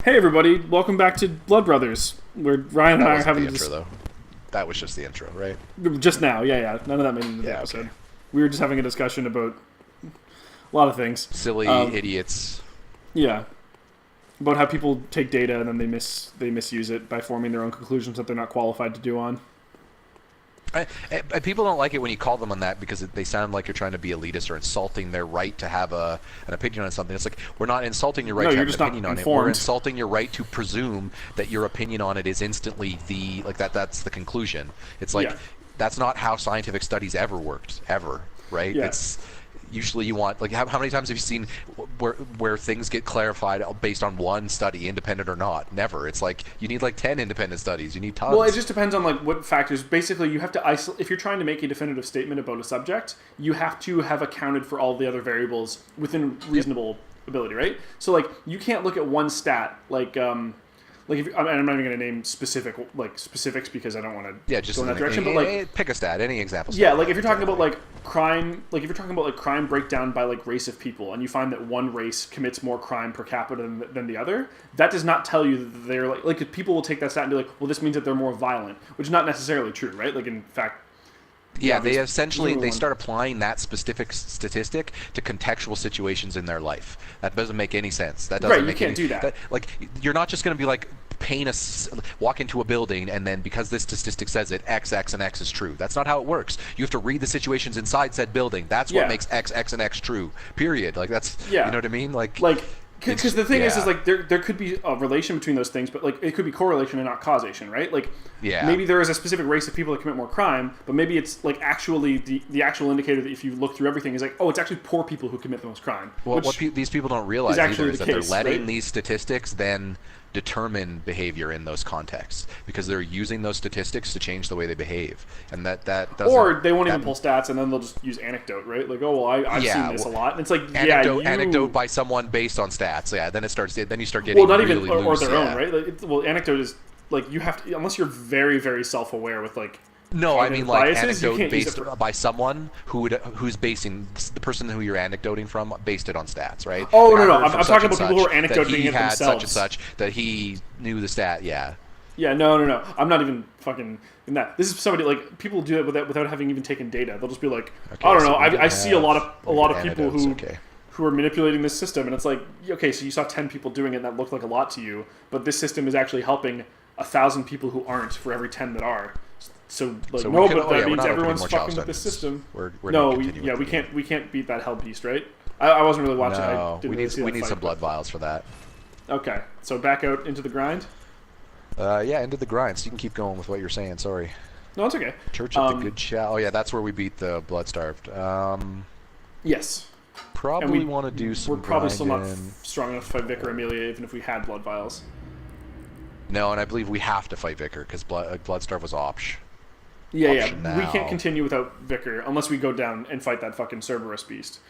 Hey everybody, welcome back to Blood Brothers, where Ryan and I are having the intro, though. That was just the intro, right? Just now, yeah. None of that made it into the episode. Okay. We were just having a discussion about a lot of things. Silly idiots. Yeah. About how people take data and then they misuse it by forming their own conclusions that they're not qualified to do on. People don't like it when you call them on that because they sound like you're trying to be elitist or insulting their right to have an opinion on something. It's like, we're not insulting your right to have an opinion on it. We're insulting your right to presume that your opinion on it is instantly that's the conclusion. It's like, that's not how scientific studies ever worked, ever, right? Yeah. It's usually you want, like, how many times have you seen where things get clarified based on one study, independent or not? Never. It's like, you need like 10 independent studies. You need tons. Well, it just depends on like what factors. Basically, you have to isolate. If you're trying to make a definitive statement about a subject, you have to have accounted for all the other variables within reasonable ability, right? So like, you can't look at one stat like if, I'm not even going to name specifics because I don't want to go in that direction. But like, pick a stat, any example. Yeah, like if you're talking about like crime, like if you're talking about like crime breakdown by like race of people, and you find that one race commits more crime per capita than the other, that does not tell you that they're like people will take that stat and be like, well, this means that they're more violent, which is not necessarily true, right? Like in fact. Yeah, they essentially start applying that specific statistic to contextual situations in their life. That doesn't make any sense. That doesn't make you can't do that. Like, you're not just going to be like walk into a building and then because this statistic says it, X, and X is true. That's not how it works. You have to read the situations inside said building. That's what makes X, and X true. Period. Like that's you know what I mean? Like because the thing is like there could be a relation between those things, but like it could be correlation and not causation, right? Like maybe there is a specific race of people that commit more crime, but maybe it's like actually the actual indicator that if you look through everything is like, oh, it's actually poor people who commit the most crime. Well, what these people don't realize is that they're letting these statistics then determine behavior in those contexts because they're using those statistics to change the way they behave, and that doesn't. Or they won't even pull stats, and then they'll just use anecdote, right? Like, oh, well, I've seen this a lot, and it's like anecdote by someone based on stats. Yeah, then it starts. Then you start getting not really even loose, or their own, right? Like, anecdote is like you have to unless you're very very self-aware with like. No, I mean like anecdote based by someone who's basing the person who you're anecdoting from based it on stats, right? Oh like, no, I'm talking about people who are anecdoting it themselves. Such and such that he knew the stat. Yeah. Yeah, no. I'm not even fucking in that. This is somebody like people do it without having even taken data. They'll just be like, I don't know. I see a lot of people who are manipulating this system, and it's like, okay, so you saw 10 people doing it, and that looked like a lot to you, but this system is actually helping 1,000 people who aren't for every 10 that are. So like that means everyone's fucking with this system. We can't beat that hell beast, right? I wasn't really watching. No, we need some blood vials for that. Okay, so back out into the grind. Into the grind. So you can keep going with what you're saying. Sorry. No, it's okay. Church of the Good Shall. Oh yeah, that's where we beat the blood starved. Yes. Probably want to do some. We're probably still not strong enough to fight Vicar Amelia, even if we had blood vials. No, and I believe we have to fight Vicar because blood starve was option. Yeah. We can't continue without Vicar unless we go down and fight that fucking Cerberus beast.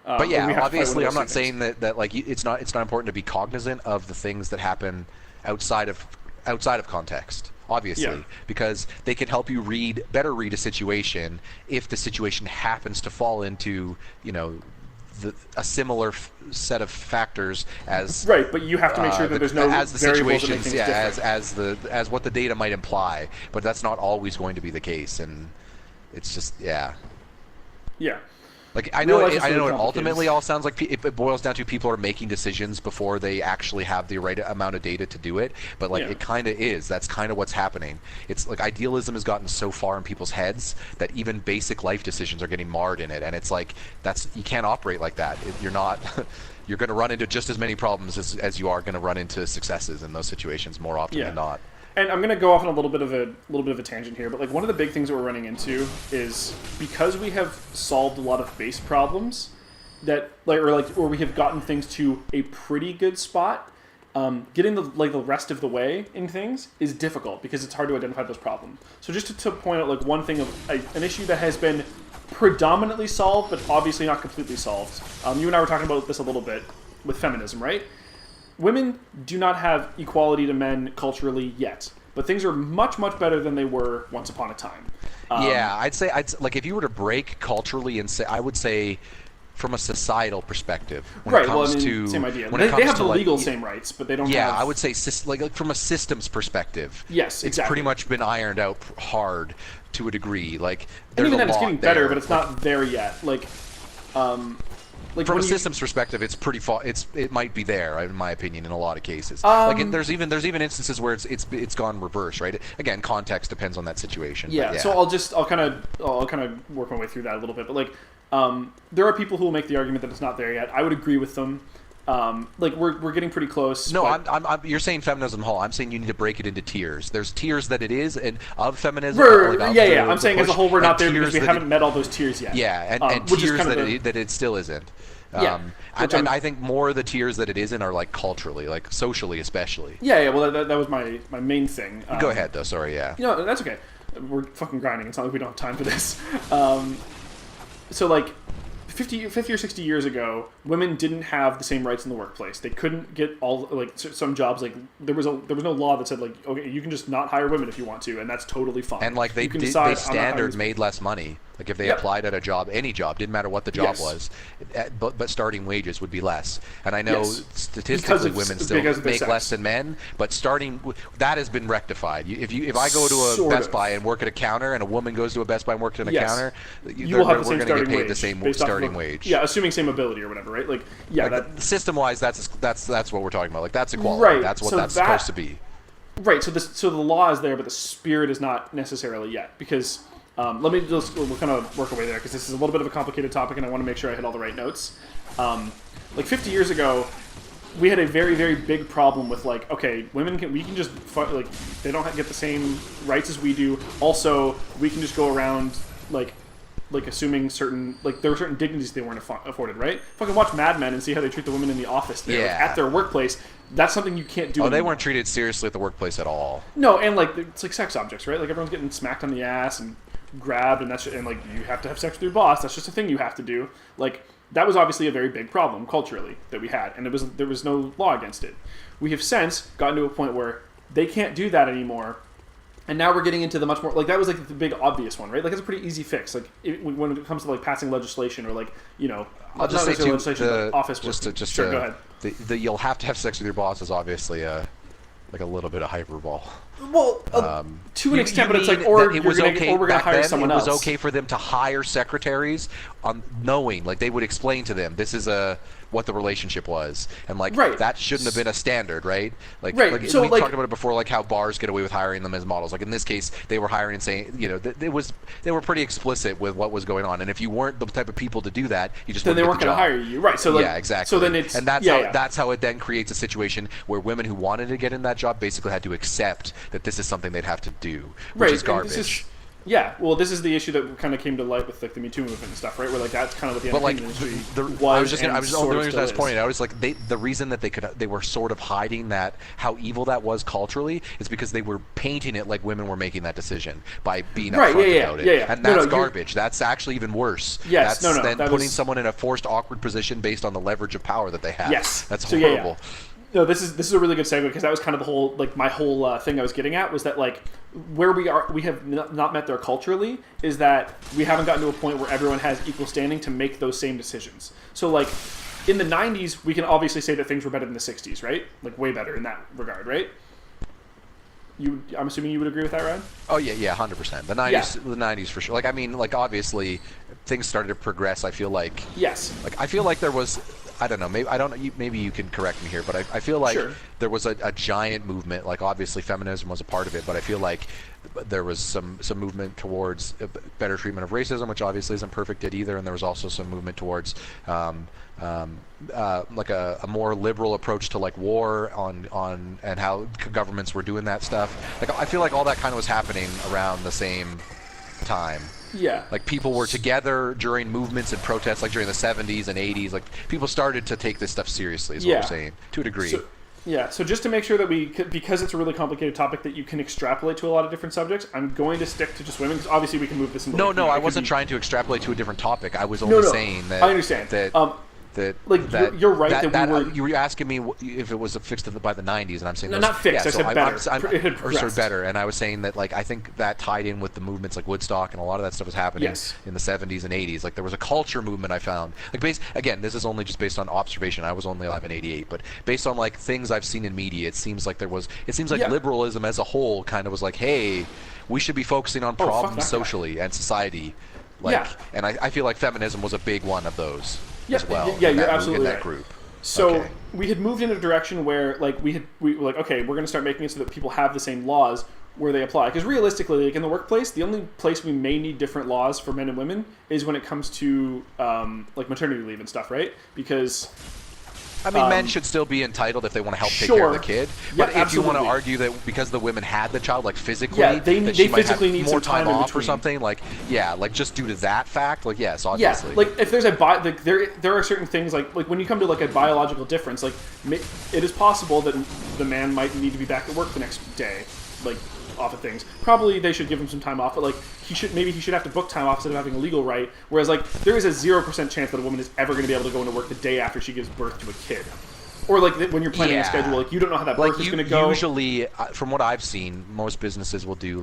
But yeah, obviously, I'm not saying that like it's not important to be cognizant of the things that happen outside of context. Obviously, because they can help you better read a situation if the situation happens to fall into a similar set of factors as but you have to make sure that there's no as the situations as what the data might imply, but that's not always going to be the case, and it's just like I know it ultimately all sounds like it boils down to people are making decisions before they actually have the right amount of data to do it, but like it kind of is. That's kind of what's happening. It's like idealism has gotten so far in people's heads that even basic life decisions are getting marred in it, and it's like you can't operate like that. You're not. You're going to run into just as many problems as you are going to run into successes in those situations more often than not. And I'm going to go off on a little bit of a tangent here, but like one of the big things that we're running into is because we have solved a lot of base problems that or we have gotten things to a pretty good spot. Getting the rest of the way in things is difficult because it's hard to identify those problems. So just to point out like one thing of an issue that has been predominantly solved, but obviously not completely solved. You and I were talking about this a little bit with feminism, right? women do not have equality to men culturally yet, but things are much, much better than they were once upon a time. I'd say like if you were to break culturally and say, I would say from a societal perspective, when it comes to same idea. When They it comes have to the like, legal same rights, but they don't. Yeah, have... I would say like from a systems perspective. Yes, exactly. It's pretty much been ironed out hard to a degree. Like and even then, it's getting better, but it's not there yet. Like from a systems perspective, it's pretty far. It might be there, in my opinion, in a lot of cases. There's even instances where it's gone reverse, right? Again, context depends on that situation. Yeah. So I'll kind of work my way through that a little bit, but like there are people who will make the argument that it's not there yet. I would agree with them. Like we're getting pretty close. No, but... you're saying feminism whole. I'm saying you need to break it into tiers. There's tiers that it is and of feminism. I'm saying as a whole we're not there because we haven't met all those tiers yet. Yeah, and tiers that it still isn't. And I think more of the tiers that it isn't are like culturally, like socially especially. Yeah. Well, that was my main thing. Go ahead though. Sorry. Yeah. That's okay. We're fucking grinding. It's not like we don't have time for this. So like 50 or 60 years ago, women didn't have the same rights in the workplace. They couldn't get some jobs. Like there was no law that said like, okay, you can just not hire women if you want to, and that's totally fine. And like they standard made less money. Like if they applied at a job, any job, didn't matter what the job was, but starting wages would be less. And I know statistically women still make less than men, but that has been rectified. If I go to a Best Buy and work at a counter, and a woman goes to a Best Buy and works at a counter, you will have the same starting wage. We're going to get paid the same starting wage. Yeah, assuming same ability or whatever, right? Like system-wise, that's what we're talking about. Like that's equality. Right. That's what that's supposed to be. Right. So the law is there, but the spirit is not necessarily yet because. We'll kind of work our way there because this is a little bit of a complicated topic and I want to make sure I hit all the right notes. Like 50 years ago, we had a very, very big problem with like, okay, we can just, like, they don't get the same rights as we do. Also, we can just go around like assuming certain, like there were certain dignities they weren't afforded, right? Fucking watch Mad Men and see how they treat the women in the office there, like, at their workplace. That's something you can't do. Oh, they weren't treated seriously at the workplace at all. No, and like it's like sex objects, right? Like everyone's getting smacked on the ass and grabbed, and like you have to have sex with your boss. That's just a thing you have to do. Like that was obviously a very big problem culturally that we had, and there was no law against it. We have since gotten to a point where they can't do that anymore, and now we're getting into the much more like that was like the big obvious one, right? Like it's a pretty easy fix. Like when it comes to like passing legislation or like I'll just say too, office go ahead. You'll have to have sex with your boss is obviously like a little bit of hyperbole. Well, to an extent, but it's like, or we're going to hire someone else. It was okay for them to hire secretaries on knowing, like they would explain to them, this is what the relationship was, and like that shouldn't have been a standard, right? Like so, we talked about it before, like how bars get away with hiring them as models. Like in this case, they were hiring and saying, they were pretty explicit with what was going on, and if you weren't the type of people to do that, you just then they weren't going to hire you, right? So like, exactly. So then it's that's how it then creates a situation where women who wanted to get in that job basically had to accept that this is something they'd have to do, which is garbage. This is the issue that kind of came to light with like the Me Too movement and stuff, right? Where like that's kind of what the entertainment industry was. I was pointing out. I was like, the reason that they were sort of hiding that how evil that was culturally is because they were painting it like women were making that decision by being upfront about it. And that's garbage. That's actually even worse. Yes, that's putting someone in a forced, awkward position based on the leverage of power that they have. Yes, that's horrible. No, this is a really good segue because that was kind of the whole my whole thing I was getting at was that like where we have not met there culturally is that we haven't gotten to a point where everyone has equal standing to make those same decisions. So like in the 90s, we can obviously say that things were better than the 60s, right? Like way better in that regard, right? I'm assuming you would agree with that, Ryan? Oh yeah, 100%. The 90s for sure. Like I mean, like obviously things started to progress. I feel like I feel like there was. I don't know. Maybe you can correct me here, but I feel like there was a giant movement. Like obviously, feminism was a part of it, but I feel like there was some movement towards better treatment of racism, which obviously isn't perfect yet either. And there was also some movement towards like a more liberal approach to like war on and how governments were doing that stuff. Like I feel like all that kind of was happening around the same time. Yeah. Like people were together during movements and protests, like during the 70s and 80s. Like people started to take this stuff seriously, is what I'm saying, to a degree. So just to make sure that because it's a really complicated topic that you can extrapolate to a lot of different subjects, I'm going to stick to just women because obviously we can move this into... No, I wasn't trying to extrapolate to a different topic. I was only saying that... I understand. That that you're right that you were asking me if it was fixed by the 90s, and I'm saying not fixed. I said better. Better, and I was saying that I think that tied in with the movements like Woodstock and a lot of that stuff was happening in the 70s and 80s. Like there was a culture movement I found. Again, this is only just based on observation. I was only alive in '88, but based on things I've seen in media, it seems like liberalism as a whole kind of was like, hey, we should be focusing on problems socially and society. And I feel like feminism was a big one of those as well. Yeah, you're absolutely in that right. group. So we had moved in a direction where we were like, okay, we're going to start making it so that people have the same laws where they apply. Because realistically, in the workplace, the only place we may need different laws for men and women is when it comes to maternity leave and stuff, right? Because men should still be entitled if they want to help take care of the kid. But if you want to argue that because the women had the child, physically, they physically need more some time off or something, just due to that fact, yes, obviously. Yeah, if there's there are certain things like when you come to a biological difference, it is possible that the man might need to be back at work the next day, off of things. Probably they should give him some time off, but he should have to book time off instead of having a legal right. Whereas there is a 0% chance that a woman is ever going to be able to go into work the day after she gives birth to a kid. Or when you're planning a schedule, you don't know how that birth is going to go. Usually, from what I've seen, most businesses will do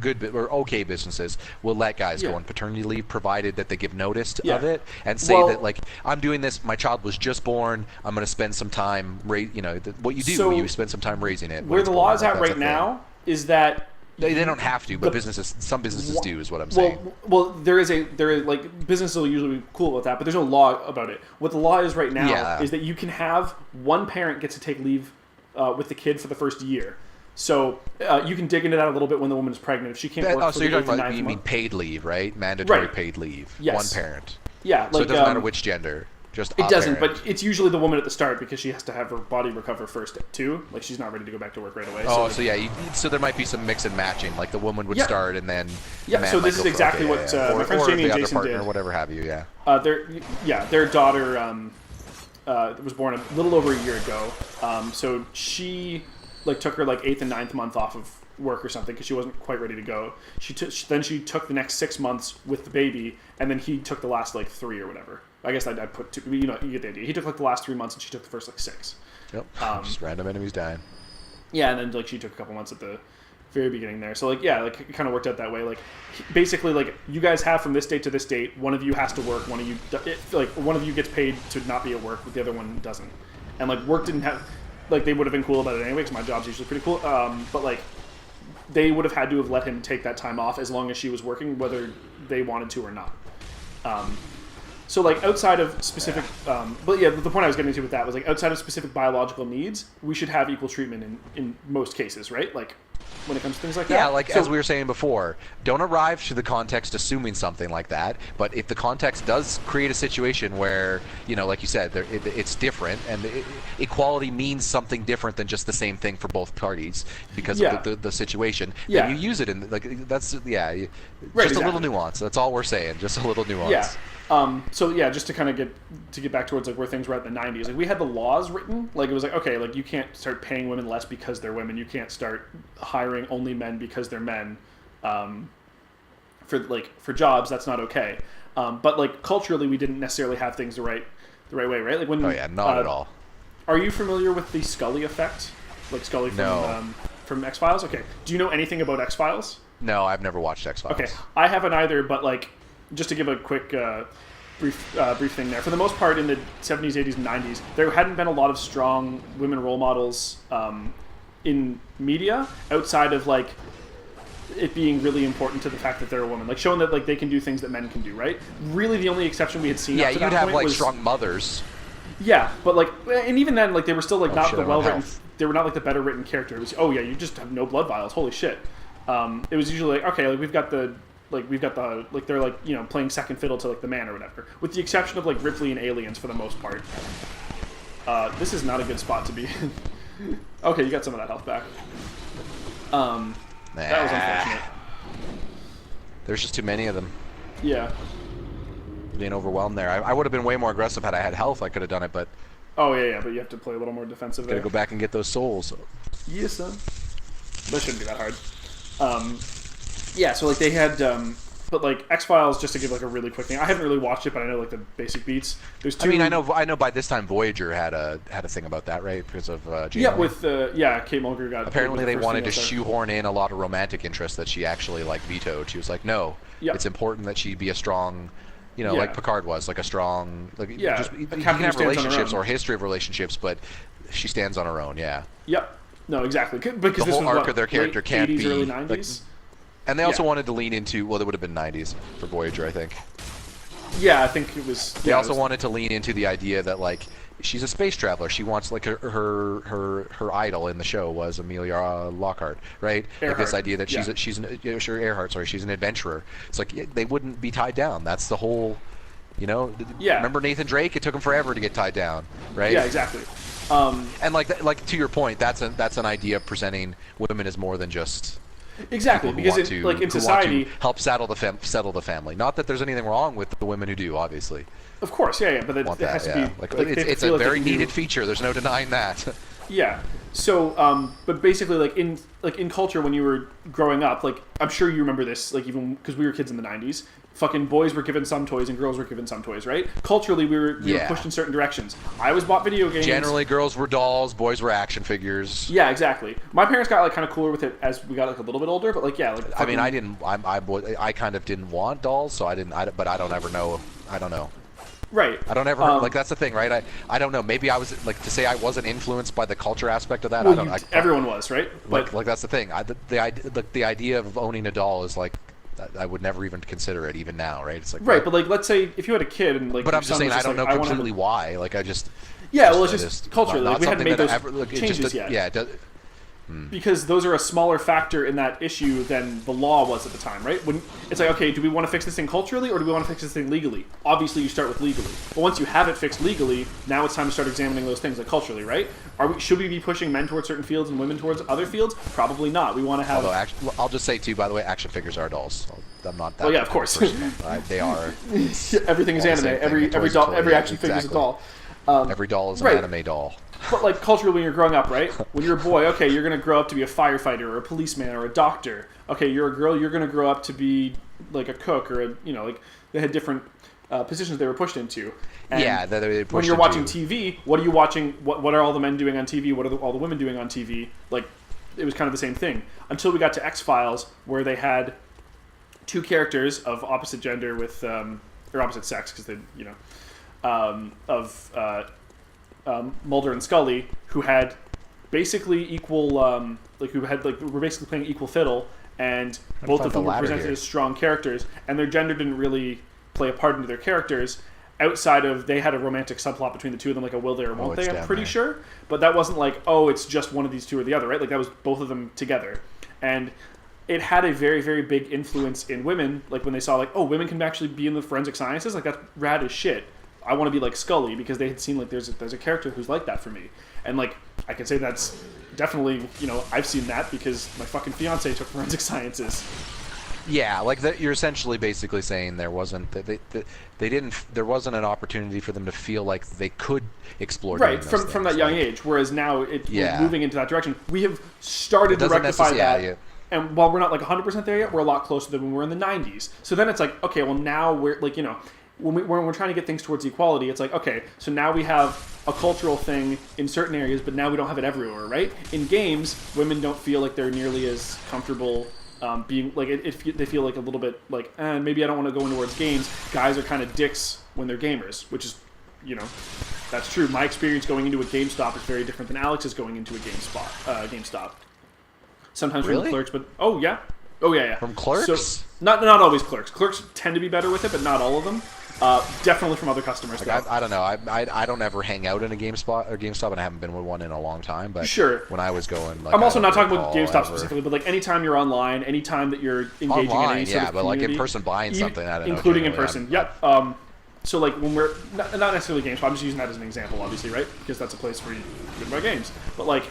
good or okay businesses will let guys go on paternity leave, provided that they give notice of it and say that I'm doing this. My child was just born. I'm going to spend some time. What you do, you spend some time raising it. Where the law is at right now is that. They don't have to, but some businesses do, is what I'm saying. Well, businesses will usually be cool with that, but there's no law about it. What the law is right now is that you can have one parent gets to take leave with the kid for the first year. So you can dig into that a little bit when the woman is pregnant. If she can't work so you're talking about, you mean paid leave, right? Mandatory paid leave. Yes. One parent. Yeah. So it doesn't matter which gender. It doesn't, but it's usually the woman at the start because she has to have her body recover first too. She's not ready to go back to work right away. So there might be some mix and matching. The woman would start and then so this is exactly what my friends Jamie and Jason did, or whatever have you. Their daughter was born a little over a year ago. So she took her 8th and 9th month off of work or something because she wasn't quite ready to go. She took the next 6 months with the baby, and then he took the last 3 or whatever. I guess I'd put 2. You get the idea. He took the last 3 months, and she took the first 6. Yep. Just random enemies dying. Yeah, and then she took a couple months at the very beginning there. So it kind of worked out that way. Basically, you guys have from this date to this date. One of you has to work. One of you gets paid to not be at work, but the other one doesn't. And work didn't have they would have been cool about it anyway because my job's usually pretty cool. But they would have had to have let him take that time off as long as she was working, whether they wanted to or not. So outside of specific, the point I was getting to with that was outside of specific biological needs, we should have equal treatment in most cases, right? When it comes to things like that. Yeah, as we were saying before, don't arrive to the context assuming something like that. But if the context does create a situation where, like you said, it's different, and equality means something different than just the same thing for both parties because of the situation, then you use it in just a little nuance. That's all we're saying, just a little nuance. Yeah. Just to kind of get back towards where things were at in the 90s, we had the laws written. It was you can't start paying women less because they're women. You can't start hiring only men because they're men. For jobs, that's not okay. But culturally, we didn't necessarily have things the right way, right? Not at all. Are you familiar with the Scully effect? Scully from X-Files? Okay. Do you know anything about X-Files? No, I've never watched X-Files. Okay, I haven't either, but just to give a quick brief thing there. For the most part, in the 70s, 80s, and 90s, there hadn't been a lot of strong women role models in media outside of it being really important to the fact that they're a woman, showing that they can do things that men can do, right? Really, the only exception we had seen. Yeah, up to you'd that have point was strong mothers. Yeah, but and even then, they were still not the well written. They were not the better written character. It was you just have no blood vials. Holy shit. It was usually we've got the. They're playing second fiddle to the man or whatever, with the exception of Ripley and Aliens for the most part. This is not a good spot to be in. Okay, you got some of that health back. That was unfortunate. There's just too many of them. Yeah. Being overwhelmed there. I would have been way more aggressive had I had health. I could have done it, but. Oh yeah, but you have to play a little more defensive. Gotta go back and get those souls. Yes, son. That shouldn't be that hard. Yeah, so they had But like X-Files, just to give like a really quick thing, I haven't really watched it, but I know like the basic beats. There's two. I mean, I know. By this time, Voyager had a thing about that, right? Because of Janeway. Yeah, with Kate Mulgrew got. Apparently, they wanted to shoehorn in a lot of romantic interest that she actually like vetoed. She was like, "No, it's important that she be a strong." You know, like Picard was, like a strong, like just you can have relationships or history of relationships, but she stands on her own. Yeah. Yep. No, exactly. Because the whole arc of their character can't 80s, be early 90s. Like, and they also wanted to lean into, well, it would have been 90s for Voyager, I think. Yeah, I think it was. They also wanted to lean into the idea that like she's a space traveler. She wants like her idol in the show was Amelia Lockhart, right? Like this idea that she's Earhart. Sorry, she's an adventurer. It's like they wouldn't be tied down. That's the whole, you know. Yeah. Remember Nathan Drake? It took him forever to get tied down, right? Yeah, exactly. And like to your point, that's an idea of presenting women as more than just. Exactly, because in society, help settle the family. Not that there's anything wrong with the women who do, obviously. Of course, but it has to be. Like it's a very needed feature. There's no denying that. Yeah. So, but basically, like in culture, when you were growing up, like I'm sure you remember this, like even because we were kids in the '90s. Fucking boys were given some toys and girls were given some toys, right? Culturally, we were pushed in certain directions. I was bought video games. Generally, girls were dolls, boys were action figures. Yeah, exactly. My parents got like kind of cooler with it as we got like a little bit older, but like fucking... I mean, I kind of didn't want dolls, so but I don't ever know. I don't know. Right. I don't ever like that's the thing, right? I don't know. Maybe I was like to say I wasn't influenced by the culture aspect of that. Well, I don't. Everyone was, right? But like that's the thing. The idea of owning a doll is like. I would never even consider it, even now, right? It's like right, but like, let's say if you had a kid and like, but I'm just saying I don't know completely why. Like I just it's just culturally we hadn't made those changes yet. Yeah, it does, because those are a smaller factor in that issue than the law was at the time, right? When it's like, okay, do we want to fix this thing culturally or do we want to fix this thing legally? Obviously, you start with legally, but once you have it fixed legally, now it's time to start examining those things like culturally, right? Should we be pushing men towards certain fields and women towards other fields? Probably not. We want to have. Although, I'll just say too, by the way, action figures are dolls. I'm not that. Oh yeah, of course. They are. Everything is anime. Every action figure is a doll. Every doll is an anime doll. But like culturally, when you're growing up, right? When you're a boy, okay, you're gonna grow up to be a firefighter or a policeman or a doctor. Okay, you're a girl, you're gonna grow up to be like a cook or like they had different positions they were pushed into. And they pushed when you're watching TV, what are you watching? What are all the men doing on TV? What are all the women doing on TV? Like, it was kind of the same thing until we got to X-Files, where they had two characters of opposite gender with or opposite sex, because they Mulder and Scully, who had basically equal were basically playing equal fiddle, and both of them were presented as strong characters, and their gender didn't really play a part into their characters outside of they had a romantic subplot between the two of them, like a will they or won't they, I'm pretty sure, but that wasn't like, oh, it's just one of these two or the other, right? Like that was both of them together, and it had a very, very big influence in women, like when they saw like, oh, women can actually be in the forensic sciences, like that's rad as shit. I want to be like Scully, because they had seen like there's a character who's like that for me, and like I can say that's definitely I've seen that because my fucking fiance took forensic sciences. Yeah, like you're essentially basically saying there wasn't there wasn't an opportunity for them to feel like they could explore right from that young age. Whereas now we're moving into that direction. We have started to rectify that. And while we're not like 100% there yet, we're a lot closer than when we were in the 90s. So then it's like, okay, well now we're like when we're trying to get things towards equality, it's like, okay, so now we have a cultural thing in certain areas, but now we don't have it everywhere, right? In games, women don't feel like they're nearly as comfortable being like they feel like a little bit like maybe I don't want to go into towards games. Guys are kind of dicks when they're gamers, which is that's true. My experience going into a GameStop is very different than Alex's going into a GameStop. Sometimes from the Clerks, but oh yeah. From Clerks? So not always Clerks. Clerks tend to be better with it, but not all of them. Definitely from other customers. Like I don't know. I don't ever hang out in a GameStop, and I haven't been with one in a long time. But sure, when I was going, I'm also not talking about GameStop specifically, but like anytime you're online, anytime that you're engaging online, in any sort of but like in person buying something, I don't know, including in person. Yep. So like when we're not necessarily GameStop, I'm just using that as an example, obviously, right? Because that's a place where you can buy games. But like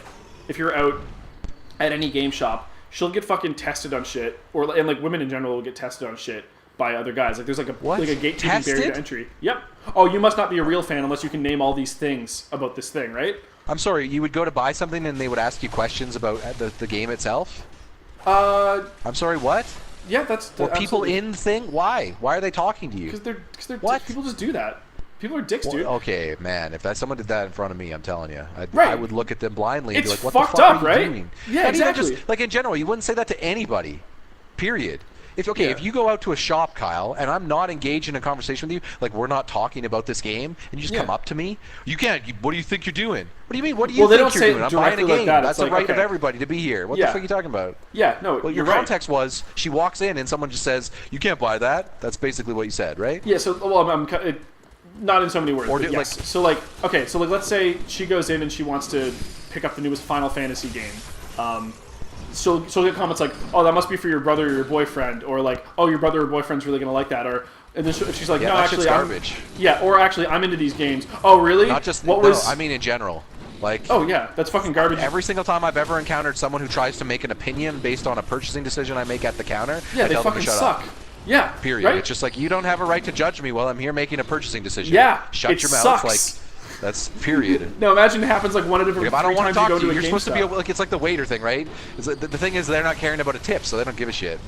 if you're out at any game shop, she'll get fucking tested on shit, and like women in general will get tested on shit by other guys. Like there's like a gatekeeping barrier to entry. Yep. Oh, you must not be a real fan unless you can name all these things about this thing, right? I'm sorry, you would go to buy something and they would ask you questions about the game itself? I'm sorry, what? Yeah, that's or people in the thing. Why are they talking to you? Because they're what? People just do that. People are dicks, dude. Okay, man. If someone did that in front of me, I'm telling you, right. I would look at them blindly and be like, "What fucked the fuck up, are you right? doing?" Yeah, and exactly. Even just, like in general, you wouldn't say that to anybody. Period. If you go out to a shop, Kyle, and I'm not engaged in a conversation with you, like we're not talking about this game, and you just come up to me, you can't. What do you think you're doing? What do you mean? What do you think you're doing? I'm buying a game. Like that. That's the right of everybody to be here. What the fuck are you talking about? Yeah, no. Well, your context was she walks in and someone just says, "You can't buy that." That's basically what you said, right? Yeah. So, well, I'm not in so many words. Or yes. So, let's say she goes in and she wants to pick up the newest Final Fantasy game. She'll get comments like, "Oh, that must be for your brother or your boyfriend," or like, "Oh, your brother or boyfriend's really gonna like that," or and then she's like, "No, actually, garbage." Or actually, I'm into these games. Oh, really? Not just I mean in general. Like, oh yeah, that's fucking garbage. Every single time I've ever encountered someone who tries to make an opinion based on a purchasing decision I make at the counter, yeah, they fucking suck. Yeah. Period. Right? It's just like, you don't have a right to judge me while I'm here making a purchasing decision. Yeah. Shut your mouth. Sucks. Like, that's period. No, imagine it happens like one of different. If I don't want to talk to you, you're supposed to be like it's like the waiter thing, right? The thing is they're not caring about a tip, so they don't give a shit.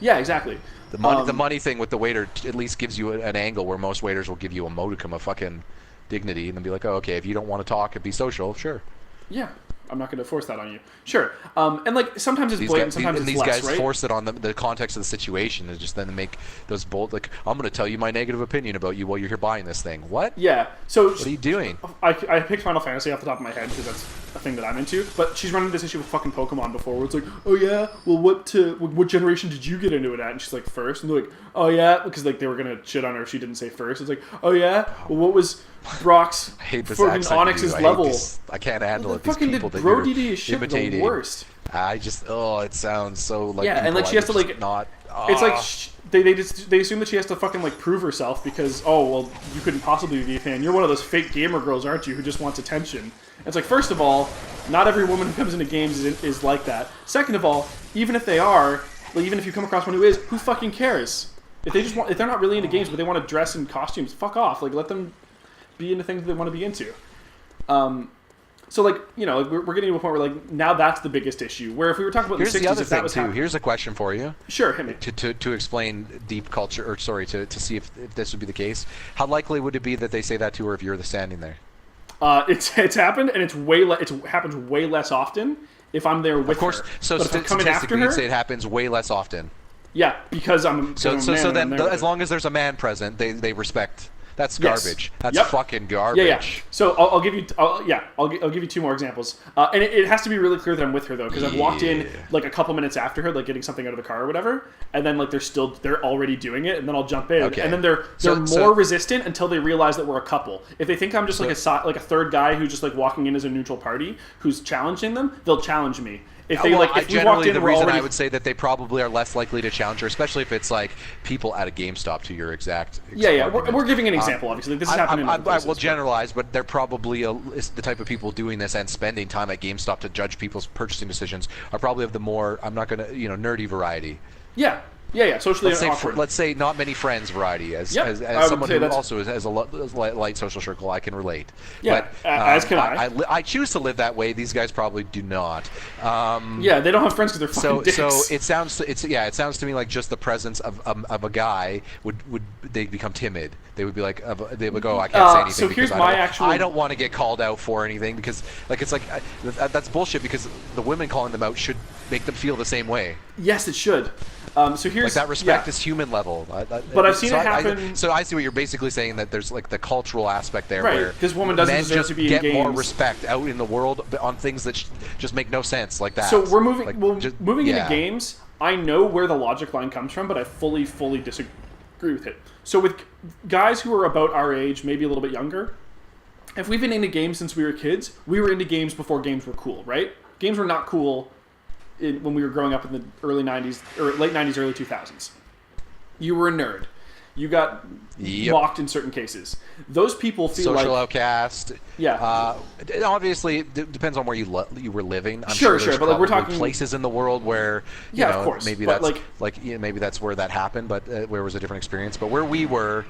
Yeah, exactly. The money thing with the waiter at least gives you an angle where most waiters will give you a modicum of fucking dignity and then be like, "Oh, okay, if you don't want to talk and be social, sure." Yeah. I'm not going to force that on you. Sure. And like sometimes it's blatant, sometimes it's less, right? These guys force it on the context of the situation and just then make those bold, like, "I'm going to tell you my negative opinion about you while you're here buying this thing." What? Yeah. So what are you doing? I picked Final Fantasy off the top of my head because that's a thing that I'm into. But she's run into this issue with fucking Pokemon before, where it's like, "Oh yeah, well what generation did you get into it at?" And she's like, "First." And they're like, "Oh yeah," because like they were gonna shit on her if she didn't say first. It's like, "Oh yeah, well what was Brock's fucking Onyx's level?" I can't handle it. These people that you're imitating. The worst. It sounds so like and like she has to like not. It's like they assume that she has to fucking like prove herself because you couldn't possibly be a fan. You're one of those fake gamer girls, aren't you? Who just wants attention. And it's like, first of all, not every woman who comes into games is like that. Second of all, even if they are, like, even if you come across one who is, who fucking cares? If they're not really into games but they want to dress in costumes, fuck off. Like let them be into things that they want to be into. So, like, you know, we're getting to a point where, like, now that's the biggest issue. Where if we were talking about the 60s, the other if that was happening. Here's a question for you. Sure, hit me. To explain deep culture, or sorry, to see if this would be the case. How likely would it be that they say that to her if you're standing there? It's happened, and it happens way less often if I'm there with her. Of course, so statistically, you'd say it happens way less often. Yeah, because I'm so then as long as there's a man present, they respect. That's garbage. Yes. That's fucking garbage. Yeah. So I'll give you. I'll give you two more examples. And it has to be really clear that I'm with her though, because I've walked in like a couple minutes after her, like getting something out of the car or whatever, and then like they're already doing it, and then I'll jump in, and then they're more resistant until they realize that we're a couple. If they think I'm just like a third guy who's just like walking in as a neutral party who's challenging them, they'll challenge me. If they if we walked in, the reason I would say that they probably are less likely to challenge her, especially if it's like people at a GameStop, to your exact we're giving an example. Obviously, this is happening. I will generalize, but they're probably the type of people doing this and spending time at GameStop to judge people's purchasing decisions are probably of the more nerdy variety. Yeah, socially awkward. Let's say not many friends variety. As someone who also has a light social circle, I can relate. Yeah, but, as can I. I choose to live that way. These guys probably do not. They don't have friends because they're fucking dicks. So it sounds to me like just the presence of a guy would they become timid. They would be like, they would go, "I can't say anything." So here's I don't want to get called out for anything because, like, it's like that's bullshit because the women calling them out should make them feel the same way. Yes, it should. So here's that respect is human level. But I've seen it happen. So I see what you're basically saying, that there's like the cultural aspect there, right? Where this woman doesn't deserve to be in games. Get more respect out in the world on things that just make no sense, like that. So we're moving. Moving into games. I know where the logic line comes from, but I fully disagree with it. So with guys who are about our age, maybe a little bit younger, if we've been into games since we were kids, we were into games before games were cool, right? Games were not cool when we were growing up in the early 90s, or late 90s, early 2000s. You were a nerd. You got mocked in certain cases. Those people feel social outcast. Yeah. Obviously, it depends on where you were living. I'm sure, but like we're talking places in the world where of course. Maybe that's maybe that's where that happened, but where it was a different experience. But where we were,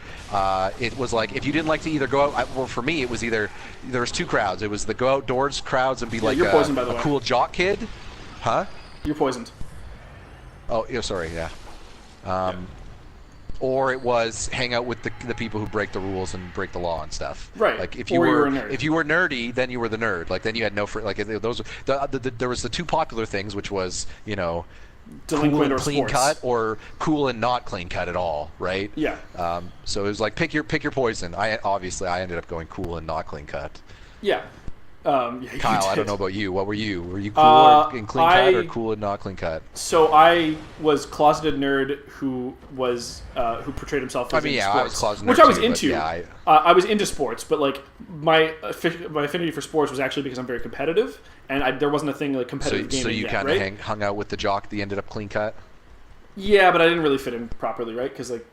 it was like if you didn't like to either go out. Well, for me, it was either there was two crowds. It was the go outdoors crowds and be like you're poisoned, by the way. Cool jock kid, huh? You're poisoned. Oh, yeah, sorry, yeah. Or it was hang out with the people who break the rules and break the law and stuff. Right. Like if Or you were a nerd. if you were nerdy, then you were the nerd. Like then you had no like those. There was the two popular things, which was delinquent cool and or clean sports. cut, or cool and not clean cut at all, right? Yeah. So it was like pick your poison. I ended up going cool and not clean cut. Yeah. Kyle, I don't know about you. What were you? Were you cool and clean cut, or cool and not clean cut? So I was closeted nerd who portrayed himself as sports, I was closeted nerd which I was too, into. Yeah, I was into sports, but like my affinity for sports was actually because I'm very competitive, and there wasn't a thing like competitive gaming. So you kind of hung out with the jock that ended up clean cut. Yeah, but I didn't really fit in properly, right? Because like.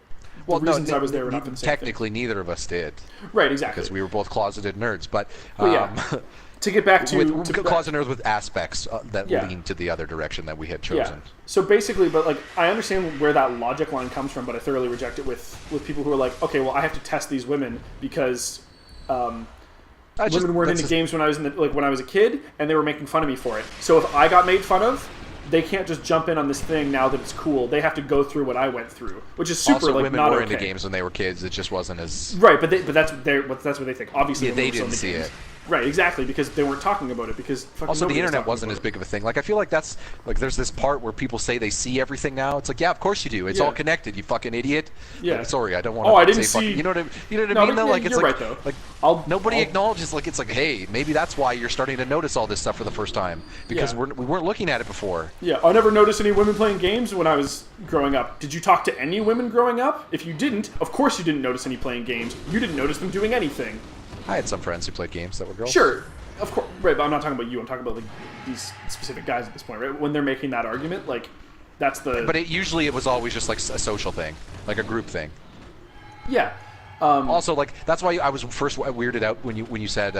Well, the reasons I was there were not for the same technically, thing. neither of us did. Right, exactly. Because we were both closeted nerds. But to get back to closeted nerds with aspects that lean to the other direction that we had chosen. Yeah. So basically, but like I understand where that logic line comes from, but I thoroughly reject it with people who are like, okay, well, I have to test these women because women weren't into games when I was when I was a kid, and they were making fun of me for it. So if I got made fun of, they can't just jump in on this thing now that it's cool. They have to go through what I went through, which is super also, like women not were okay. into games when they were kids. It just wasn't as right. But that's what they think. Obviously, they didn't see it. Right, exactly, because they weren't talking about it. Because also the internet wasn't as big of a thing. Like I feel like that's like there's this part where people say they see everything now. It's like yeah, of course you do. It's all connected. You fucking idiot. Yeah. Like, sorry, I don't want to. Oh, I didn't say see. You know what I mean? Though, like it's like, right, though. Like nobody acknowledges. Like it's like hey, maybe that's why you're starting to notice all this stuff for the first time because we weren't looking at it before. Yeah, I never noticed any women playing games when I was growing up. Did you talk to any women growing up? If you didn't, of course you didn't notice any playing games. You didn't notice them doing anything. I had some friends who played games that were girls. Sure. Of course, right, but I'm not talking about you. I'm talking about like these specific guys at this point, right? When they're making that argument, like that's the. But it was always just like a social thing, like a group thing. Yeah. Also, like that's why I was first weirded out when you said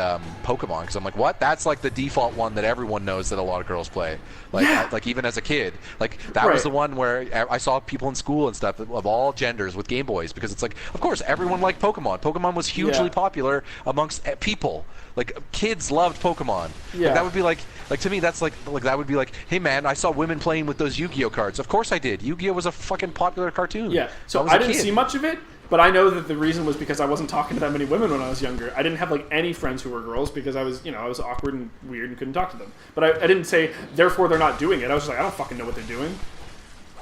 Pokemon, because I'm like, what? That's like the default one that everyone knows that a lot of girls play. Like, like even as a kid, like that was the one where I saw people in school and stuff of all genders with Game Boys, because it's like, of course, everyone liked Pokemon. Pokemon was hugely popular amongst people. Like kids loved Pokemon. Yeah. Like, that would be like to me that's like that would be like, hey man, I saw women playing with those Yu-Gi-Oh cards. Of course I did. Yu-Gi-Oh was a fucking popular cartoon. Yeah. So I didn't see much of it. But I know that the reason was because I wasn't talking to that many women when I was younger. I didn't have like any friends who were girls because I was awkward and weird and couldn't talk to them. But I didn't say, therefore they're not doing it. I was just like, I don't fucking know what they're doing.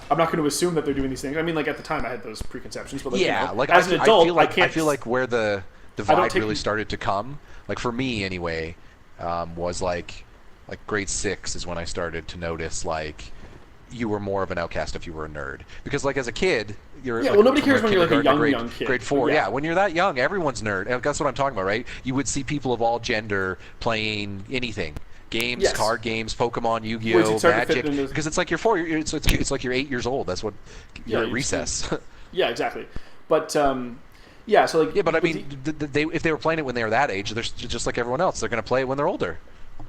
I'm not going to assume that they're doing these things. I mean, like at the time I had those preconceptions, but like, like as an adult, I feel like where the divide really started to come, like for me anyway, was like grade 6 is when I started to notice like you were more of an outcast if you were a nerd, because like as a kid you're well nobody cares when you're like a young kid. Grade 4, yeah, when you're that young, everyone's nerd. And that's what I'm talking about, right? You would see people of all gender playing anything. Games, card games, Pokemon, Yu-Gi-Oh, Magic, because it's like you're 4. It's like you're 8 years old. That's what you're at recess. Yeah, exactly. But so like but I mean, if they were playing it when they were that age, they're just like everyone else. They're going to play it when they're older.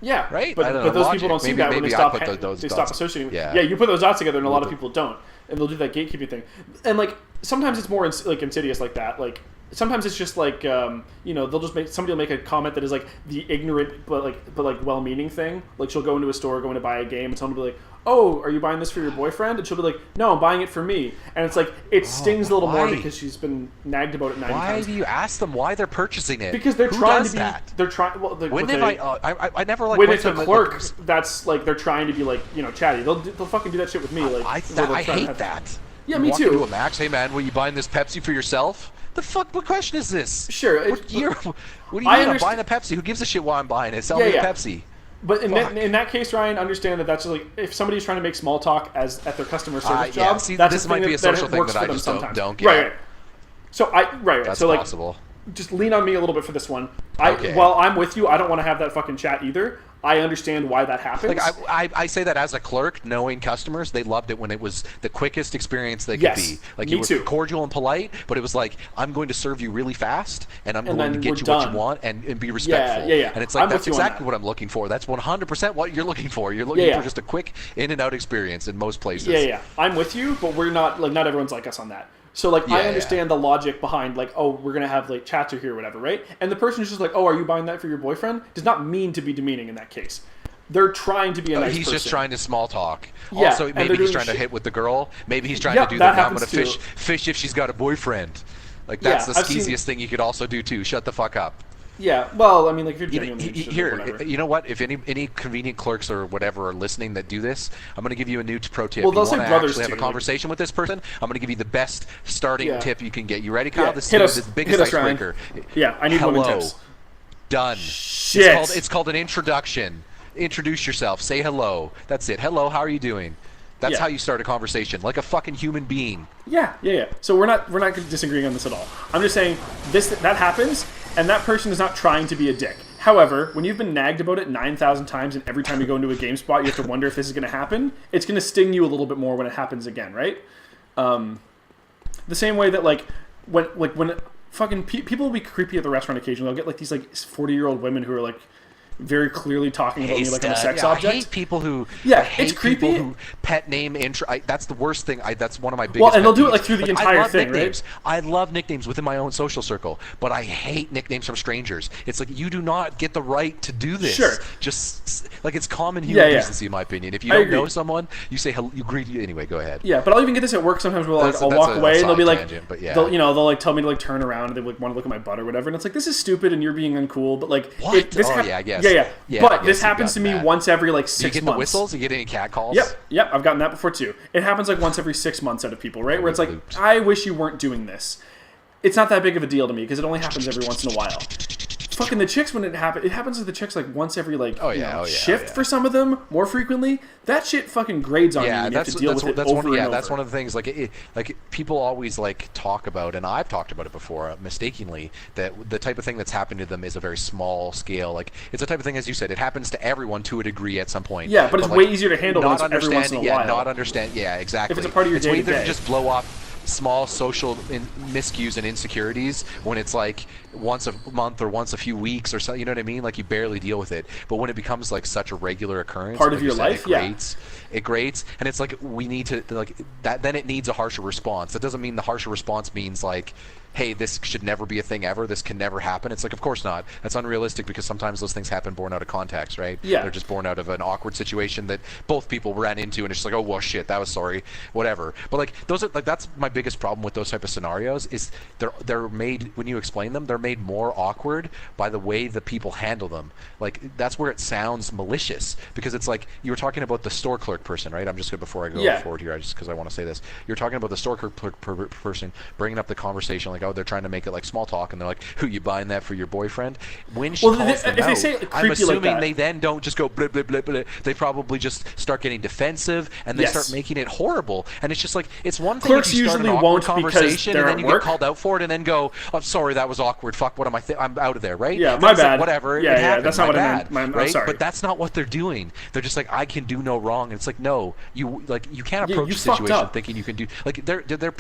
Yeah, right. But those people don't see that when they stop associating. Yeah, you put those dots together, and a lot of people don't, and they'll do that gatekeeping thing. And like sometimes it's more insidious like that. Like sometimes it's just like they'll just somebody will make a comment that is like the ignorant but like well-meaning thing. Like she'll go into a store going to buy a game, and someone will be like, "Oh, are you buying this for your boyfriend?" And she'll be like, "No, I'm buying it for me." And it's like it stings a little more because she's been nagged about it 9 times. Why do you ask them why they're purchasing it? Because they're trying to be. That? They're trying. Well, when did I never like when it's a clerk, that's like they're trying to be like chatty. They'll fucking do that shit with me. Like I hate that. Yeah, you me walk too. Into a Max, hey man, were you buying this Pepsi for yourself? The fuck? What question is this? Sure. What do you mean? I'm buying a Pepsi. Who gives a shit why I'm buying it? Sell me a Pepsi. But in that case, Ryan, understand that that's just like if somebody's trying to make small talk at their customer service job. See, that's this might be a social thing that I just don't get. Right. So That's so like, possible. Just lean on me a little bit for this one. Okay. While I'm with you, I don't want to have that fucking chat either. I understand why that happens. Like I say that as a clerk, knowing customers, they loved it when it was the quickest experience they could be. Like you were cordial and polite, but it was like, I'm going to serve you really fast, and I'm going to get you what you want, and be respectful. Yeah. And it's like that's exactly what I'm looking for. That's 100% what you're looking for. You're looking for just a quick in and out experience in most places. Yeah. I'm with you, but we're not like not everyone's like us on that. So like I understand the logic behind like, oh, we're gonna have like chats here or whatever, right? And the person who's just like, oh, are you buying that for your boyfriend? Does not mean to be demeaning in that case. they're trying to be a nice he's person. just trying to small talk. Yeah, also, maybe he's trying to hit with the girl. Maybe he's trying to do the I'm gonna fish if she's got a boyfriend. Like that's the skeeziest thing you could also do too. Shut the fuck up. Yeah, well, I mean, like if you're genuinely interested, here, you know what? If any convenient clerks or whatever are listening that do this, I'm going to give you a new pro tip. Well, they'll say brothers actually have a conversation with this person. I'm going to give you the best starting tip you can get. You ready, Kyle? Yeah. This is the biggest icebreaker. Yeah, I need women tips. Done. Shit. It's called an introduction. Introduce yourself. Say hello. That's it. Hello. How are you doing? That's how you start a conversation, like a fucking human being. Yeah. So we're not disagreeing on this at all. I'm just saying that happens, and that person is not trying to be a dick. However, when you've been nagged about it 9,000 times, and every time you go into a game spot, you have to wonder if this is going to happen, it's going to sting you a little bit more when it happens again, right? The same way that when fucking people will be creepy at the restaurant occasionally. They'll get these 40-year-old women who are very clearly talking about me like I'm a sex object. I hate people who it's creepy. People who pet name intro. That's the worst thing. That's one of my biggest. Well, and they'll do it through the entire thing, nicknames. right? I love nicknames within my own social circle, but I hate nicknames from strangers. It's like you do not get the right to do this. Sure. Just it's common human decency, in my opinion. If you don't know someone, you say hello. You greet. Anyway, go ahead. Yeah, but I'll even get this at work sometimes. Where I'll walk away and they'll be tangent, they'll tell me to turn around and they want to look at my butt or whatever, and it's this is stupid and you're being uncool. But what? I guess. Yeah. But this happens to me once every 6 months. Do you get the whistles? You get any cat calls? Yep. I've gotten that before too. It happens once every 6 months out of people, right? Where it's I wish you weren't doing this. It's not that big of a deal to me because it only happens every once in a while. Fucking the chicks, when it happens to the chicks once every shift for some of them, more frequently. That shit fucking grades on you and you have to deal with it over and over. That's one of the things people always talk about, and I've talked about it before mistakenly, that the type of thing that's happened to them is a very small scale. It's the type of thing, as you said, it happens to everyone to a degree at some point. Yeah, but it's way easier to handle when it's every once in a while. Not understand. Yeah, exactly. If it's a part of your day-to-day. It's way easier to just blow off small social miscues and insecurities when it's once a month or once a few weeks or so, you know what I mean? You barely deal with it. But when it becomes such a regular occurrence, part of your life, it grates, and it's we need to that. Then it needs a harsher response. That doesn't mean the harsher response means hey, this should never be a thing ever. This can never happen. It's of course not. That's unrealistic because sometimes those things happen born out of context, right? Yeah. They're just born out of an awkward situation that both people ran into, and it's just oh, well, shit, that was sorry, whatever. But those are that's my biggest problem with those type of scenarios is they're made, when you explain them, they're made more awkward by the way the people handle them. That's where it sounds malicious because it's you were talking about the store clerk person, right? I'm just good before I go forward here, just because I want to say this. You're talking about the store clerk person bringing up the conversation oh, they're trying to make it small talk, and they're who, you buying that for your boyfriend? When she calls them out, they say creepy I'm assuming that, they then don't just go blah, blah, blah, blah. They probably just start getting defensive, and they start making it horrible. And it's just it's one thing clerks if you start usually an won't conversation and then you work. get called out for it, and then go, I'm sorry, that was awkward. Fuck, what am I? I'm out of there, right? Yeah, my bad. Whatever. Yeah, it happened, that's not what bad, I meant. Right? I'm sorry. But that's not what they're doing. They're just I can do no wrong. And it's no, you you can't approach a situation thinking you can do they're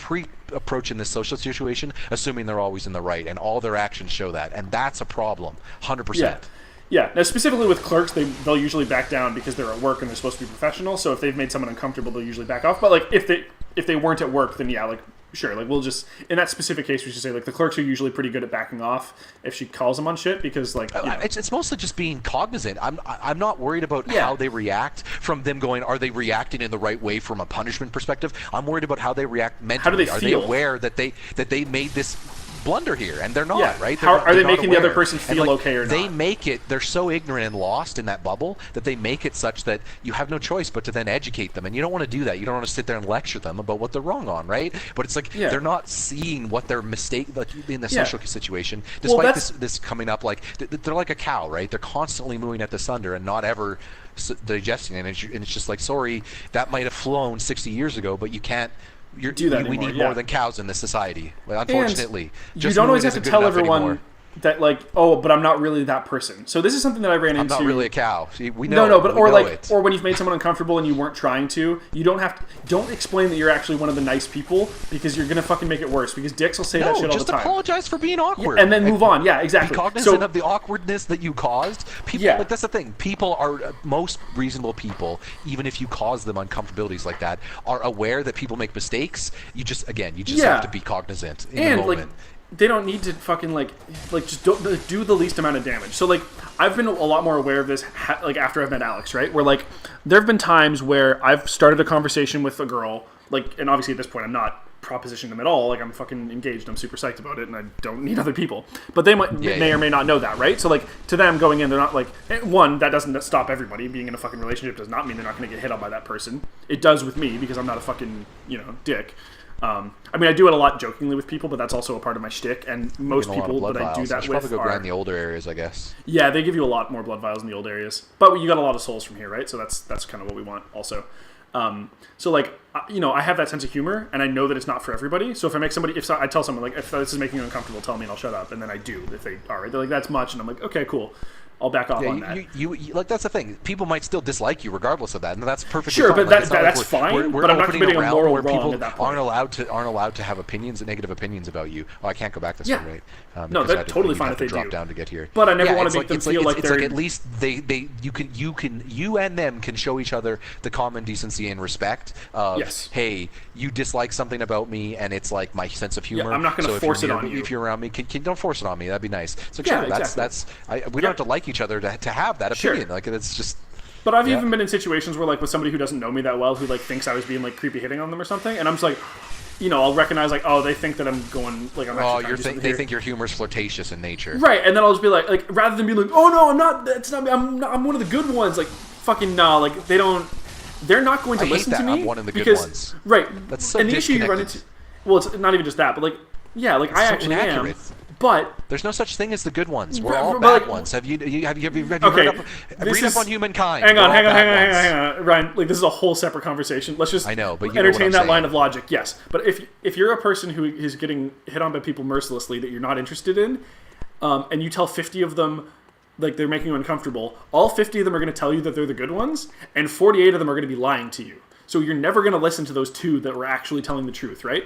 approaching this social situation assuming they're always in the right, and all their actions show that, and that's a problem, 100%. Yeah. Now, specifically with clerks, they'll usually back down because they're at work and they're supposed to be professional. So if they've made someone uncomfortable, they'll usually back off. But if they weren't at work, then sure, we'll just, in that specific case, we should say the clerks are usually pretty good at backing off if she calls them on shit because it's mostly just being cognizant. I'm not worried about how they react from them going, are they reacting in the right way from a punishment perspective? I'm worried about how they react mentally. How do they feel? Are they aware that they made this blunder here, and they're not, right? Are they making the other person feel okay or not? They make it, they're so ignorant and lost in that bubble that they make it such that you have no choice but to then educate them, and you don't want to do that. You don't want to sit there and lecture them about what they're wrong on, right? But it's they're not seeing what their mistake in the social situation, despite this coming up they're like a cow, right? They're constantly moving at this under and not ever digesting it, and it's just sorry, that might have flown 60 years ago, but you can't we need more than cows in this society. Unfortunately, you don't always have to tell everyone that but I'm not really that person. So this is something that I ran into. I'm not really a cow. See, we know. No, but or when you've made someone uncomfortable and you weren't trying to, you don't explain that you're actually one of the nice people because you're gonna fucking make it worse. Because dicks will say that shit all the time. Just apologize for being awkward and then move on. Yeah, exactly. Be cognizant of the awkwardness that you caused. People, that's the thing. People are most reasonable people, even if you cause them uncomfortabilities like that, are aware that people make mistakes. You just have to be cognizant in the moment. they don't need to fucking like just don't do the least amount of damage. So like I've been a lot more aware of this like after I've met Alex, right? Where like there have been times where I've started a conversation with a girl, like, and obviously at this point I'm not propositioning them at all. Like I'm fucking engaged. I'm super psyched about it, and I don't need other people. But they may or may not know that, right? So like to them going in, they're not like one. That doesn't stop everybody. Being in a fucking relationship does not mean they're not going to get hit on by that person. It does with me because I'm not a fucking dick. I mean, I do it a lot jokingly with people, but that's also a part of my shtick. And most people that I do that with probably go grind the older areas, I guess. Yeah, they give you a lot more blood vials in the old areas, but you got a lot of souls from here, right? So that's kind of what we want, also. So like, I have that sense of humor, and I know that it's not for everybody. So if I tell someone like, if this is making you uncomfortable, tell me and I'll shut up, and then I do. If they are, right? They're like, that's much, and I'm like, okay, cool. I'll back off on that. You like, that's the thing. People might still dislike you regardless of that, and that's perfectly sure, fine. but that's fine. But I'm not committing a moral wrong people at that point. aren't allowed to have negative opinions about you. Oh, I can't go back this way, right? No, that's totally fine if they drop do. down to get here. But I never want to make them feel like they're. It's like at least you and them can show each other the common decency and respect of, hey, you dislike something about me, and it's like my sense of humor. Yeah, I'm not going to force it on you. If you're around me, don't force it on me. That'd be nice. So yeah, sure, exactly. we don't have to like each other to have that opinion. Like, it's just. But I've even been in situations where, like, with somebody who doesn't know me that well, who like thinks I was being like creepy hitting on them or something, and I'm just like, I'll recognize like, oh, they think that I'm going like I'm. Actually they think your humor's flirtatious in nature, right? And then I'll just be like rather than be like, oh no, I'm not. That's not me. I'm one of the good ones. Like, fucking no. Like they don't. They're not going to listen to me. I'm one of the good ones. Right. That's so and the issue you run into. Well, it's not even just that, but like, yeah, like I actually am. But there's no such thing as the good ones. We're all bad ones. Have you read up on humankind? Hang on, Ryan. Like, this is a whole separate conversation. Let's just entertain that line of logic. Yes, but if you're a person who is getting hit on by people mercilessly that you're not interested in, and you tell 50 of them like they're making you uncomfortable, all 50 of them are going to tell you that they're the good ones, and 48 of them are going to be lying to you. So you're never going to listen to those 2 that were actually telling the truth, right?